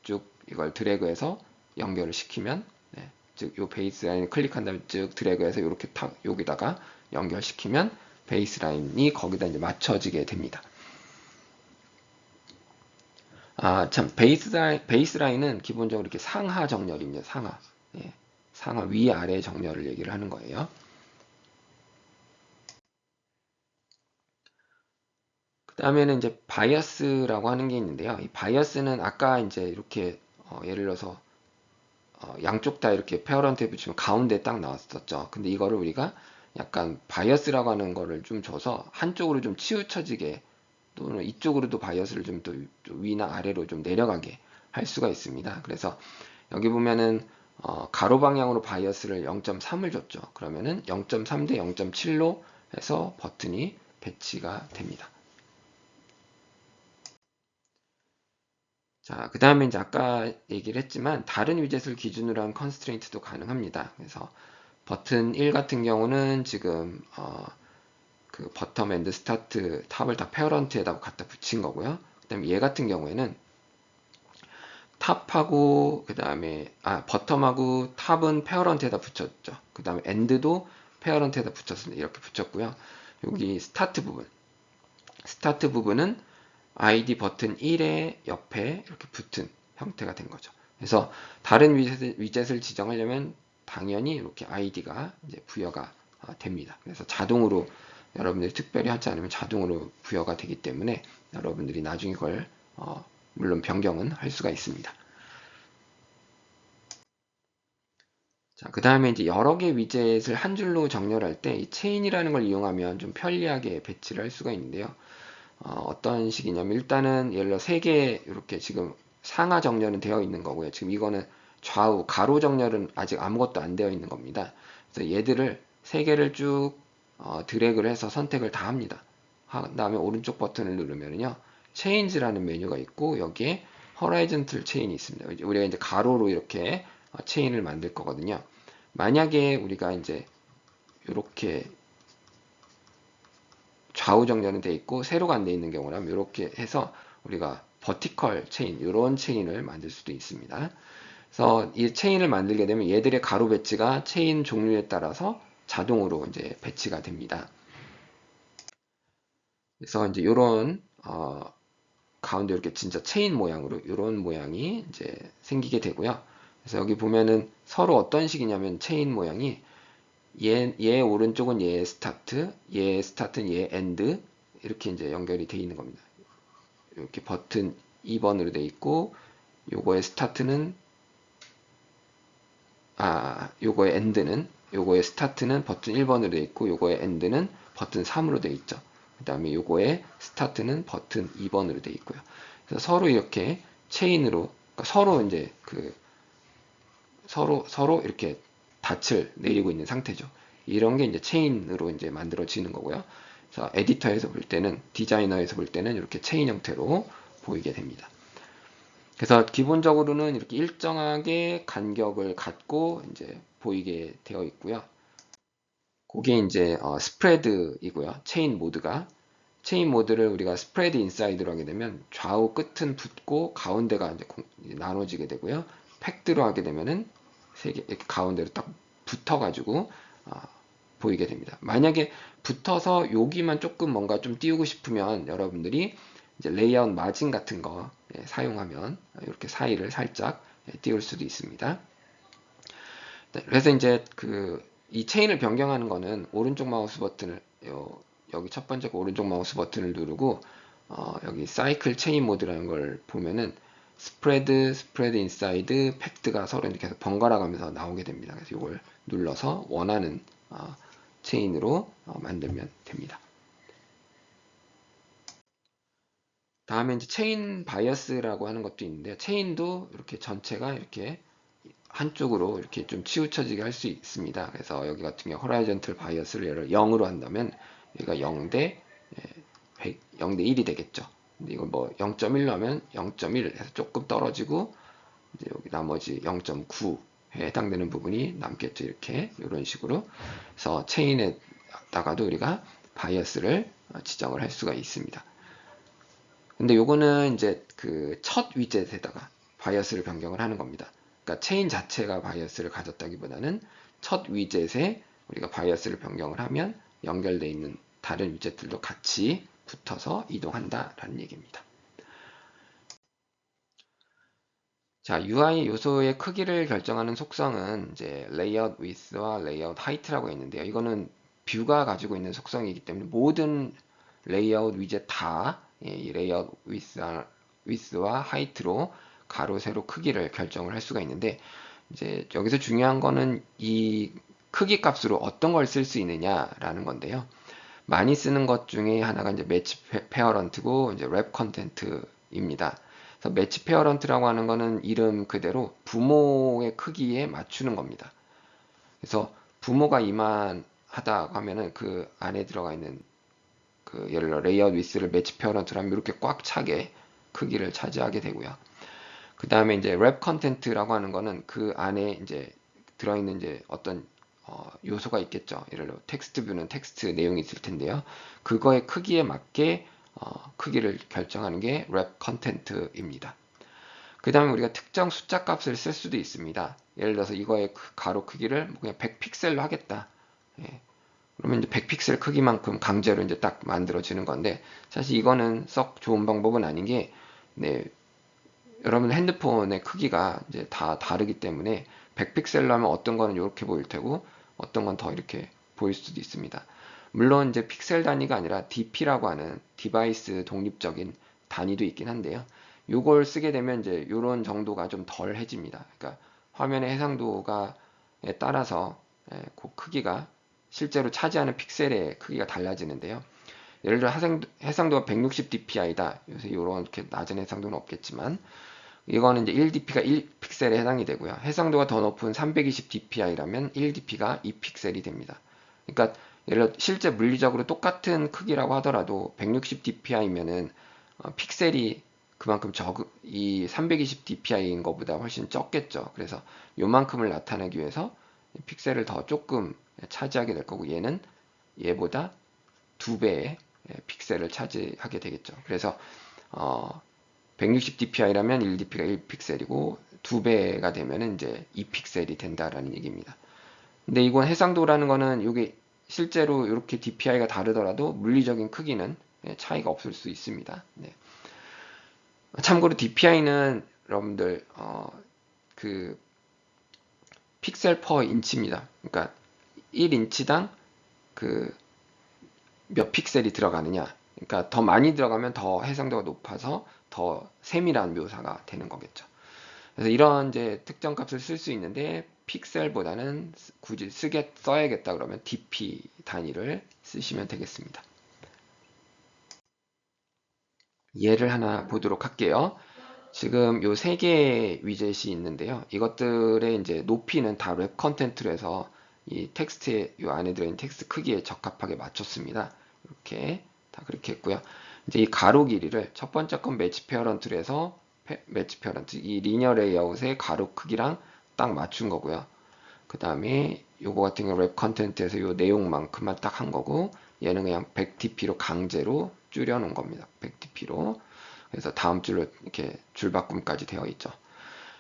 쭉 이걸 드래그해서 연결을 시키면, 네, 즉 요 베이스 라인을 클릭한 다음에 쭉 드래그해서 이렇게 여기다가 연결시키면 베이스 라인이 거기다 이제 맞춰지게 됩니다. 참, 베이스 라인은 기본적으로 이렇게 상하 정렬입니다. 상하. 예, 상하 위아래 정렬을 얘기를 하는 거예요. 그 다음에는 이제 바이어스라고 하는 게 있는데요. 이 바이어스는 아까 이제 이렇게 예를 들어서 양쪽 다 이렇게 페어런트에 붙이면 가운데 딱 나왔었죠. 근데 이거를 우리가 약간 바이어스라고 하는 거를 좀 줘서 한쪽으로 좀 치우쳐지게, 또는 이쪽으로도 바이어스를 좀 또 위나 아래로 좀 내려가게 할 수가 있습니다. 그래서 여기 보면은 가로 방향으로 바이어스를 0.3을 줬죠. 그러면은 0.3 대 0.7로 해서 버튼이 배치가 됩니다. 자, 그 다음에 이제 아까 얘기를 했지만 다른 위젯을 기준으로 한 컨스트레인트도 가능합니다. 그래서 버튼 1 같은 경우는 지금 그 버텀 앤드 스타트 탑을 다 페어런트에다가 갖다 붙인 거고요. 그 다음에 얘 같은 경우에는 탑하고 그 다음에 버텀하고 탑은 페어런트에다 붙였죠. 그 다음에 엔드도 페어런트에다 붙였습니다. 이렇게 붙였고요. 여기 스타트 부분은 ID 버튼 1의 옆에 이렇게 붙은 형태가 된 거죠. 그래서 다른 위젯을 지정하려면 당연히 이렇게 ID가 이제 부여가 됩니다. 그래서 자동으로 여러분들이 특별히 하지 않으면 자동으로 부여가 되기 때문에 여러분들이 나중에 그걸 물론 변경은 할 수가 있습니다. 자, 그 다음에 이제 여러 개 위젯을 한 줄로 정렬할 때 이 체인이라는 걸 이용하면 좀 편리하게 배치를 할 수가 있는데요. 어떤 식이냐면 일단은 예를 들어 3개 이렇게 지금 상하 정렬은 되어 있는 거고요. 지금 이거는 좌우 가로 정렬은 아직 아무것도 안 되어 있는 겁니다. 그래서 얘들을 3개를 쭉 드래그를 해서 선택을 다 합니다. 한 다음에 오른쪽 버튼을 누르면요. 체인지라는 메뉴가 있고 여기에 horizontal 체인이 있습니다. 우리가 이제 가로로 이렇게 체인을 만들 거거든요. 만약에 우리가 이제 이렇게 좌우 정렬은 돼 있고 세로가 안 돼 있는 경우라면 이렇게 해서 우리가 버티컬 체인, 이런 체인을 만들 수도 있습니다. 그래서 이 체인을 만들게 되면 얘들의 가로 배치가 체인 종류에 따라서 자동으로 이제 배치가 됩니다. 그래서 이제 이런 가운데 이렇게 진짜 체인 모양으로 이런 모양이 이제 생기게 되고요. 그래서 여기 보면은 서로 어떤 식이냐면 체인 모양이 얘 오른쪽은 얘 스타트, 얘 스타트는 얘 엔드, 이렇게 이제 연결이 돼 있는 겁니다. 이렇게 버튼 2번으로 돼 있고 요거의 스타트는 요거의 엔드는 요거의 스타트는 버튼 1번으로 되어 있고 요거의 엔드는 버튼 3으로 되어 있죠. 그 다음에 요거의 스타트는 버튼 2번으로 되어 있고요. 그래서 서로 이렇게 체인으로 그러니까 서로 이제 서로 이렇게 닻을 내리고 있는 상태죠. 이런 게 이제 체인으로 이제 만들어지는 거고요. 자, 에디터에서 볼 때는 디자이너에서 볼 때는 이렇게 체인 형태로 보이게 됩니다. 그래서 기본적으로는 이렇게 일정하게 간격을 갖고 이제 보이게 되어 있고요. 그게 이제 스프레드이고요. 체인 모드를 우리가 스프레드 인사이드로 하게 되면 좌우 끝은 붙고 가운데가 이제 나눠지게 되고요. 팩드로 하게 되면은 세 개 이렇게 가운데로 딱 붙어가지고 보이게 됩니다. 만약에 붙어서 여기만 조금 뭔가 좀 띄우고 싶으면 여러분들이 이제 레이아웃 마진 같은 거 사용하면 이렇게 사이를 살짝 띄울 수도 있습니다. 네, 그래서 이제 이 체인을 변경하는 거는 오른쪽 마우스 버튼을 여기 첫 번째 오른쪽 마우스 버튼을 누르고 여기 사이클 체인 모드라는 걸 보면은 스프레드 인사이드, 팩트가 서로 이렇게 해서 번갈아 가면서 나오게 됩니다. 그래서 이걸 눌러서 원하는 체인으로 만들면 됩니다. 다음에 이제 체인 바이어스라고 하는 것도 있는데 체인도 이렇게 전체가 이렇게 한쪽으로 이렇게 좀 치우쳐지게 할 수 있습니다. 그래서 여기 같은 경우 호라이전털 바이어스를 예를 0으로 한다면 여기가 0대 100, 0대 1이 되겠죠. 근데 이걸 뭐 0.1로 하면 0.1 해서 조금 떨어지고 이제 여기 나머지 0.9에 해당되는 부분이 남겠죠. 이렇게 이런 식으로. 그래서 체인에다가도 우리가 바이어스를 지정을 할 수가 있습니다. 근데 요거는 이제 첫 위젯에다가 바이어스를 변경을 하는 겁니다. 그러니까 체인 자체가 바이어스를 가졌다기보다는 첫 위젯에 우리가 바이어스를 변경을 하면 연결되어 있는 다른 위젯들도 같이 붙어서 이동한다라는 얘기입니다. 자, UI 요소의 크기를 결정하는 속성은 이제 레이아웃 위스와 레이아웃 하이트라고 있는데요. 이거는 뷰가 가지고 있는 속성이기 때문에 모든 레이아웃 위젯 다 이 레이아웃 위스와 하이트로 가로 세로 크기를 결정을 할 수가 있는데 이제 여기서 중요한 거는 이 크기 값으로 어떤 걸 쓸 수 있느냐라는 건데요. 많이 쓰는 것 중에 하나가 이제 매치 페어런트고 이제 랩 컨텐트입니다. 그래서 매치 페어런트라고 하는 거는 이름 그대로 부모의 크기에 맞추는 겁니다. 그래서 부모가 이만하다 하면은 그 안에 들어가 있는 예를 들어 레이아웃 위스를 매치 페어런트로 하면 이렇게 꽉 차게 크기를 차지하게 되고요. 그 다음에 이제 랩 컨텐트라고 하는 거는 그 안에 이제 들어있는 이제 어떤 요소가 있겠죠. 예를 들어 텍스트 뷰는 텍스트 내용이 있을 텐데요. 그거의 크기에 맞게 크기를 결정하는 게 랩 컨텐트입니다. 그 다음에 우리가 특정 숫자 값을 쓸 수도 있습니다. 예를 들어서 이거의 가로 크기를 그냥 100픽셀로 하겠다. 예. 그러면 이제 100픽셀 크기만큼 강제로 이제 딱 만들어지는 건데 사실 이거는 썩 좋은 방법은 아닌 게 네, 여러분 핸드폰의 크기가 이제 다 다르기 때문에 100픽셀로 하면 어떤 거는 이렇게 보일 테고 어떤 건 더 이렇게 보일 수도 있습니다. 물론 이제 픽셀 단위가 아니라 DP라고 하는 디바이스 독립적인 단위도 있긴 한데요. 이걸 쓰게 되면 이제 이런 정도가 좀 덜해집니다. 그러니까 화면의 해상도가에 따라서 그 크기가 실제로 차지하는 픽셀의 크기가 달라지는데요. 예를 들어 해상도가 160dpi다. 요새 이렇게 낮은 해상도는 없겠지만 이거는 이제 1dp가 1픽셀에 해당이 되고요. 해상도가 더 높은 320dpi라면 1dp가 2픽셀이 됩니다. 그러니까 예를 들어 실제 물리적으로 똑같은 크기라고 하더라도 160dpi면은 픽셀이 그만큼 이 320dpi인 것보다 훨씬 적겠죠. 그래서 요만큼을 나타내기 위해서 픽셀을 더 조금 차지하게 될 거고 얘는 얘보다 2배의 픽셀을 차지하게 되겠죠. 그래서 160dpi라면 1dp가 1픽셀이고 2배가 되면 이제 2픽셀이 된다라는 얘기입니다. 근데 이건 해상도라는 거는 이게 실제로 이렇게 dpi가 다르더라도 물리적인 크기는 차이가 없을 수 있습니다. 네. 참고로 dpi는 여러분들 그 픽셀 퍼 인치입니다. 그러니까 1인치당 몇 픽셀이 들어가느냐. 그러니까 더 많이 들어가면 더 해상도가 높아서 더 세밀한 묘사가 되는 거겠죠. 그래서 이런 이제 특정 값을 쓸 수 있는데 픽셀보다는 굳이 써야겠다 그러면 dp 단위를 쓰시면 되겠습니다. 예를 하나 보도록 할게요. 지금 요 세 개의 위젯이 있는데요. 이것들의 이제 높이는 다 웹 컨텐츠로 해서 이 텍스트에 요 안에 들어있는 텍스트 크기에 적합하게 맞췄습니다. 이렇게 다 그렇게 했고요. 이제 이 가로 길이를 첫 번째 건 매치 페어런트로 해서 매치 페어런트 이 리니어 레이아웃의 가로 크기랑 딱 맞춘 거고요. 그 다음에 요거 같은 경우 웹 컨텐츠에서 요 내용만큼만 딱 한 거고 얘는 그냥 100dp로 강제로 줄여 놓은 겁니다. 100dp로. 그래서 다음 줄로 이렇게 줄바꿈까지 되어 있죠.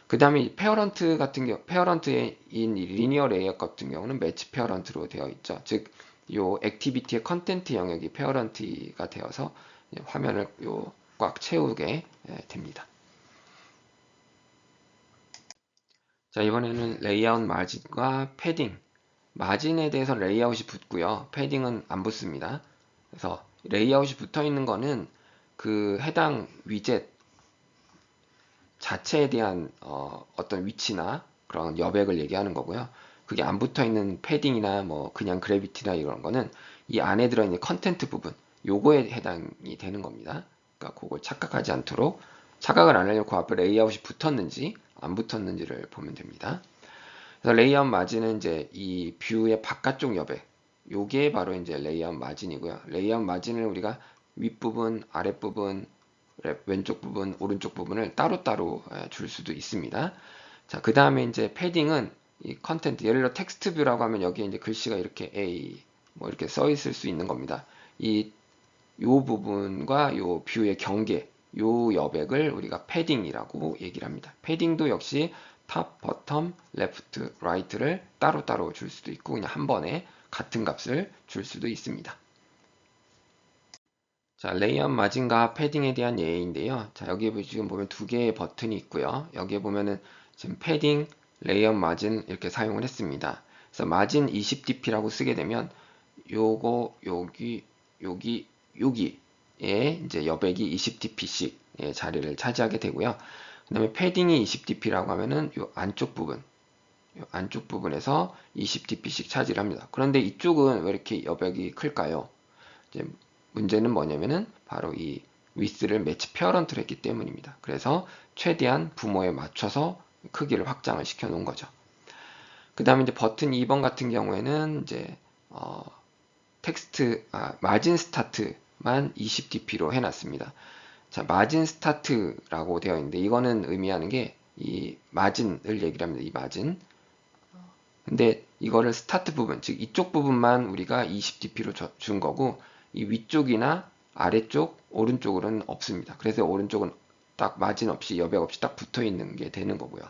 그 다음에 페어런트 같은 경우, 페어런트인 리니어 레이아웃 같은 경우는 매치 페어런트로 되어 있죠. 즉, 요 액티비티의 컨텐트 영역이 페어런트가 되어서 화면을 요 꽉 채우게 됩니다. 자, 이번에는 레이아웃 마진과 패딩. 마진에 대해서 레이아웃이 붙고요. 패딩은 안 붙습니다. 그래서 레이아웃이 붙어 있는 거는 그 해당 위젯 자체에 대한 어떤 위치나 그런 여백을 얘기하는 거고요. 그게 안 붙어 있는 패딩이나 뭐 그냥 그래비티나 이런 거는 이 안에 들어있는 컨텐트 부분 요거에 해당이 되는 겁니다. 그러니까 그걸 착각하지 않도록 착각을 안 하려고 그 앞에 레이아웃이 붙었는지 안 붙었는지를 보면 됩니다. 그래서 레이아웃 마진은 이제 이 뷰의 바깥쪽 여백 요게 바로 이제 레이아웃 마진이고요. 레이아웃 마진을 우리가 윗부분, 아랫부분, 왼쪽 부분, 오른쪽 부분을 따로따로 줄 수도 있습니다. 자, 그 다음에 이제 패딩은 이 컨텐트, 예를 들어 텍스트 뷰라고 하면 여기에 이제 글씨가 이렇게 A, 뭐 이렇게 써 있을 수 있는 겁니다. 요 부분과 요 뷰의 경계, 요 여백을 우리가 패딩이라고 얘기를 합니다. 패딩도 역시 탑, 버텀, 레프트, 라이트를 따로따로 줄 수도 있고 그냥 한 번에 같은 값을 줄 수도 있습니다. 자, 레이아웃 마진과 패딩에 대한 예인데요. 자, 여기 지금 보면 두 개의 버튼이 있고요. 여기에 보면은 지금 패딩, 레이아웃 마진 이렇게 사용을 했습니다. 그래서 마진 20dp라고 쓰게 되면 요거 여기에 이제 여백이 20dp씩 자리를 차지하게 되고요. 그 다음에 패딩이 20dp라고 하면은 요 안쪽 부분에서 20dp씩 차지를 합니다. 그런데 이쪽은 왜 이렇게 여백이 클까요? 이제 문제는 뭐냐면은 바로 이 위스를 매치 페어런트로 했기 때문입니다. 그래서 최대한 부모에 맞춰서 크기를 확장을 시켜 놓은 거죠. 그 다음에 이제 버튼 2번 같은 경우에는 이제 마진 스타트만 20dp로 해놨습니다. 자, 마진 스타트라고 되어 있는데 이거는 의미하는 게 이 마진을 얘기를 합니다. 이 마진. 근데 이거를 스타트 부분, 즉 이쪽 부분만 우리가 20dp로 준 거고 이 위쪽이나 아래쪽, 오른쪽으로는 없습니다. 그래서 오른쪽은 딱 마진 없이 여백 없이 딱 붙어 있는 게 되는 거고요.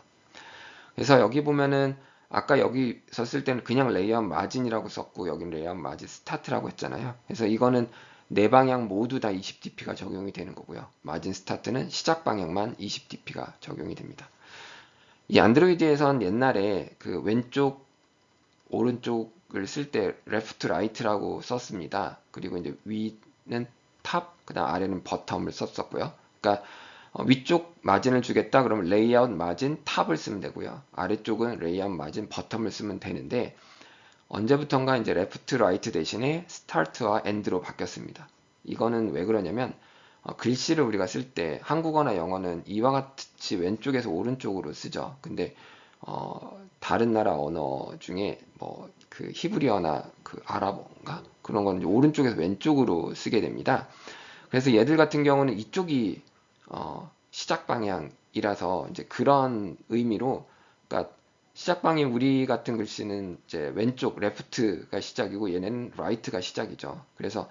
그래서 여기 보면은 아까 여기 썼을 때는 그냥 레이아웃 마진이라고 썼고 여긴 레이아웃 마진 스타트라고 했잖아요. 그래서 이거는 네 방향 모두 다 20dp가 적용이 되는 거고요. 마진 스타트는 시작 방향만 20dp가 적용이 됩니다. 이 안드로이드에선 옛날에 그 왼쪽 오른쪽을 쓸 때 레프트 라이트라고 썼습니다. 그리고 이제 위는 탑, 그다음 아래는 버텀을 썼었고요. 그러니까 위쪽 마진을 주겠다 그러면 레이아웃 마진 탑을 쓰면 되고요. 아래쪽은 레이아웃 마진 버텀을 쓰면 되는데 언제부턴가 이제 레프트 라이트 대신에 스타트와 엔드로 바뀌었습니다. 이거는 왜 그러냐면 글씨를 우리가 쓸 때 한국어나 영어는 이와 같이 왼쪽에서 오른쪽으로 쓰죠. 근데 다른 나라 언어 중에 뭐 그 히브리어나 그 아랍어인가 그런 건 오른쪽에서 왼쪽으로 쓰게 됩니다. 그래서 얘들 같은 경우는 이쪽이 시작 방향이라서 이제 그런 의미로 그러니까 시작 방향 우리 같은 글씨는 이제 왼쪽 레프트가 시작이고 얘네는 라이트가 시작이죠. 그래서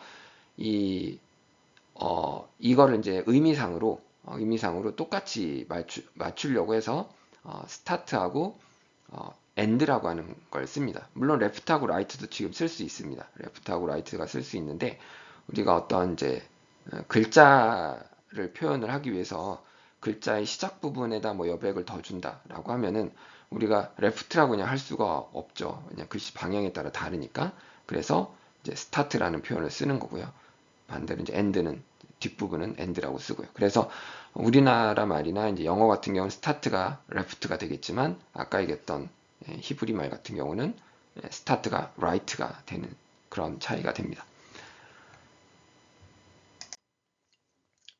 이거를 이제 의미상으로 똑같이 맞추려고 해서 스타트하고 엔드라고 하는 걸 씁니다. 물론 레프트하고 라이트도 지금 쓸 수 있습니다. 레프트하고 라이트가 쓸 수 있는데 우리가 어떤 이제 글자를 표현을 하기 위해서 글자의 시작 부분에다 뭐 여백을 더 준다라고 하면은 우리가 레프트라고 그냥 할 수가 없죠. 그냥 글씨 방향에 따라 다르니까. 그래서 이제 스타트라는 표현을 쓰는 거고요. 반대로 이제 엔드는 뒷부분은 end라고 쓰고요. 그래서 우리나라 말이나 이제 영어 같은 경우는 start가 left가 되겠지만 아까 얘기했던 히브리 말 같은 경우는 start가 right가 되는 그런 차이가 됩니다.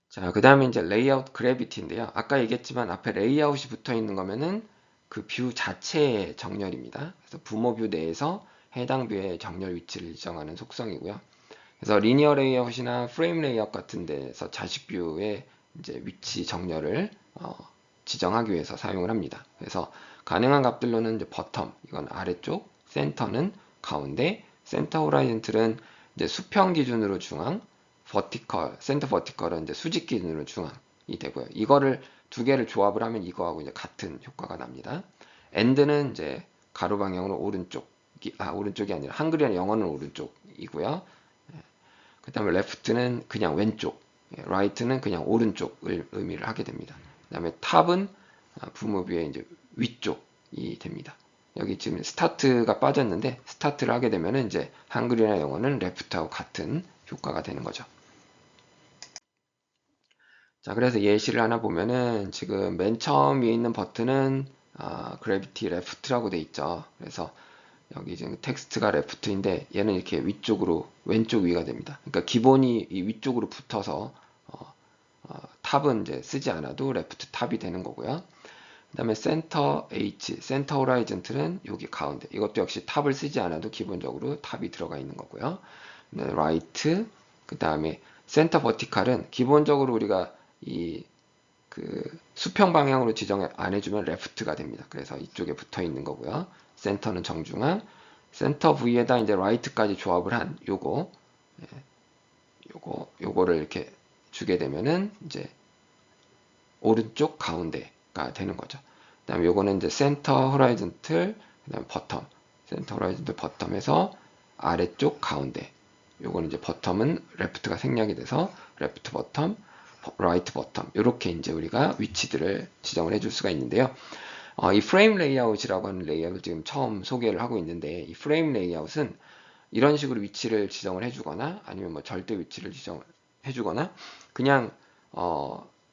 자, 그 다음에 이제 레이아웃 그래비티인데요. 아까 얘기했지만 앞에 레이아웃이 붙어 있는 거면은 그 뷰 자체의 정렬입니다. 그래서 부모 뷰 내에서 해당 뷰의 정렬 위치를 지정하는 속성이고요. 그래서 리니어 레이아웃이나 프레임 레이아웃 같은 데서 자식 뷰의 이제 위치 정렬을 지정하기 위해서 사용을 합니다. 그래서 가능한 값들로는 이제 버텀, 이건 아래쪽, 센터는 가운데, 센터 호라이즌틀은 이제 수평 기준으로 중앙, 버티컬, 센터 버티컬은 이제 수직 기준으로 중앙이 되고요. 이거를 두 개를 조합을 하면 이거하고 이제 같은 효과가 납니다. 엔드는 이제 가로 방향으로 오른쪽이 아니라 한글이나 영어는 오른쪽이고요. 그 다음에 left는 그냥 왼쪽, right는 그냥 오른쪽을 의미를 하게 됩니다. 그 다음에 탑은 부모뷰의 이제 위쪽이 됩니다. 여기 지금 start가 빠졌는데 start를 하게 되면 이제 한글이나 영어는 left하고 같은 효과가 되는 거죠. 자, 그래서 예시를 하나 보면은 지금 맨 처음 위에 있는 버튼은 gravity left라고 돼 있죠. 그래서 여기 지금 텍스트가 레프트인데 얘는 이렇게 위쪽으로 왼쪽 위가 됩니다. 그러니까 기본이 이 위쪽으로 붙어서 탑은 이제 쓰지 않아도 레프트 탑이 되는 거고요. 그 다음에 센터 H, 센터 호라이즌틀은 여기 가운데. 이것도 역시 탑을 쓰지 않아도 기본적으로 탑이 들어가 있는 거고요. 라이트, 그 다음에 센터 버티칼은 기본적으로 우리가 이 그 수평 방향으로 지정 안 해주면 레프트가 됩니다. 그래서 이쪽에 붙어 있는 거고요. 센터는 정중앙, 센터 V에다 이제 라이트까지 조합을 한 요거를 이렇게 주게 되면은 이제 오른쪽 가운데가 되는 거죠. 그 다음에 요거는 이제 센터 호라이즌틀, 그 다음에 버텀, 센터 호라이즌틀 버텀에서 아래쪽 가운데. 요거는 이제 버텀은 레프트가 생략이 돼서 레프트 버텀, 라이트 버텀 이렇게 이제 우리가 위치들을 지정을 해줄 수가 있는데요. 이 프레임 레이아웃이라고 하는 레이아웃을 지금 처음 소개를 하고 있는데 이 프레임 레이아웃은 이런 식으로 위치를 지정을 해주거나 아니면 뭐 절대 위치를 지정을 해주거나 그냥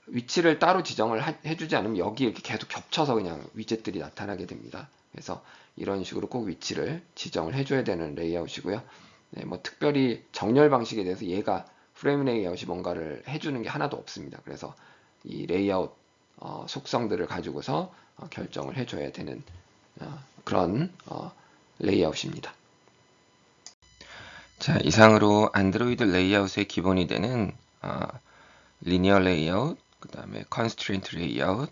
위치를 따로 지정을 해주지 않으면 여기 이렇게 계속 겹쳐서 그냥 위젯들이 나타나게 됩니다. 그래서 이런 식으로 꼭 위치를 지정을 해줘야 되는 레이아웃이고요. 네, 뭐 특별히 정렬 방식에 대해서 얘가 프레임 레이아웃이 뭔가를 해주는 게 하나도 없습니다. 그래서 이 레이아웃 속성들을 가지고서 결정을 해줘야 되는 그런 레이아웃입니다. 자, 이상으로 안드로이드 레이아웃의 기본이 되는 리니어 레이아웃, 그 다음에 컨스트레인트 레이아웃,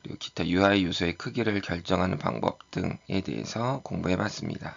그리고 기타 UI 요소의 크기를 결정하는 방법 등에 대해서 공부해 봤습니다.